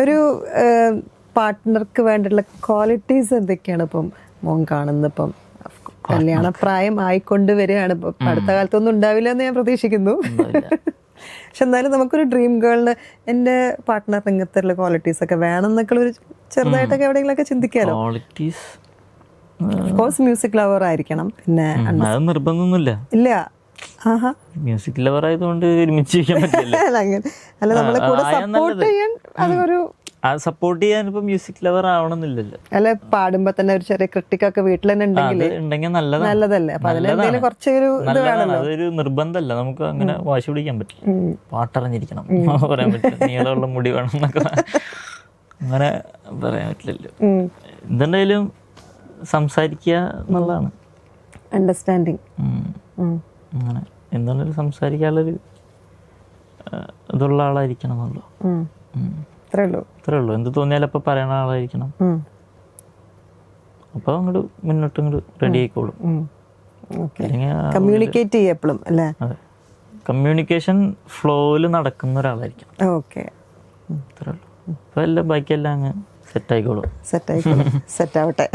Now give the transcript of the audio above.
ഒരു പാർട്ട്ണർക്ക് വേണ്ടിയുള്ള ക്വാളിറ്റീസ് എന്തൊക്കെയാണ് ഇപ്പം മോൻ കാണുന്നത്? ഇപ്പം കല്യാണ പ്രായം ആയിക്കൊണ്ട് വരികയാണ്, ഇപ്പം അടുത്ത കാലത്തൊന്നും ഉണ്ടാവില്ല എന്ന് ഞാൻ പ്രതീക്ഷിക്കുന്നു. പക്ഷെ എന്നാലും നമുക്കൊരു ഡ്രീം ഗേളിന് എൻ്റെ പാർട്ട്ണർ ഇങ്ങനത്തെ ക്വാളിറ്റീസ് ഒക്കെ വേണം എന്നൊക്കെ ഒരു ചെറുതായിട്ടൊക്കെ എവിടെയെങ്കിലൊക്കെ ചിന്തിക്കാലോ. കോഴ്സ് മ്യൂസിക് ലവർ ആയിരിക്കണം, പിന്നെ നിർബന്ധമൊന്നുമില്ല. ഇല്ല. മ്യൂസിക് ലവർ ആയതുകൊണ്ട് ഒരുമിച്ച് അല്ല, നമ്മളെ കൂടെ സപ്പോർട്ട് ചെയ്യാൻ അതൊരു സപ്പോർട്ട് ചെയ്യാൻ ഇപ്പൊ മ്യൂസിക് ലവർ ആവണമെന്നില്ലല്ലോ. അല്ല, പാടുമ്പോ തന്നെ ഒരു ചെറിയ ക്രിട്ടിക്കൊക്കെ വീട്ടിൽ തന്നെ ഉണ്ടെങ്കിൽ നല്ലതല്ലേ. അപ്പൊ അതിലെന്തെങ്കിലും കുറച്ചൊരു ഇത് വേണമല്ലോ. അതൊരു നിർബന്ധമല്ല, നമുക്ക് അങ്ങനെ വാശി പിടിക്കാൻ പറ്റില്ല. പാട്ടറിഞ്ഞിരിക്കണം പറയാൻ പറ്റില്ല, നീളമുള്ള മുടി വേണം എന്നൊക്കെ അങ്ങനെ പറയാൻ പറ്റില്ലല്ലോ. എന്തുണ്ടായാലും സംസാരിക്കുക എന്നുള്ളതാണ് അണ്ടർസ്റ്റാൻഡിങ്. അങ്ങനെ എന്തായാലും സംസാരിക്കാനുള്ളൊരു ഇതുള്ള ആളായിരിക്കണം എന്നുള്ളൂ. അത്രേ ഉള്ളൂ. എന്ത് തോന്നിയാലും അപ്പൊ പറയണ ആളായിരിക്കണം. അപ്പൊ അങ്ങോട്ട് മുന്നോട്ട് ഇങ്ങോട്ട് റെഡി ആയിക്കോളും. കമ്മ്യൂണിക്കേറ്റ് ചെയ്യും എപ്പോഴും അല്ലേ? അതെ, കമ്മ്യൂണിക്കേഷൻ ഫ്ലോയില് നടക്കുന്ന ഒരാളായിരിക്കണം. ഓക്കെ, അത്രേ ഉള്ളൂ. അപ്പൊ എല്ലാം ബാക്കിയെല്ലാം അങ്ങ് സെറ്റ് ആയിക്കോളും. സെറ്റ് ആവട്ടെ.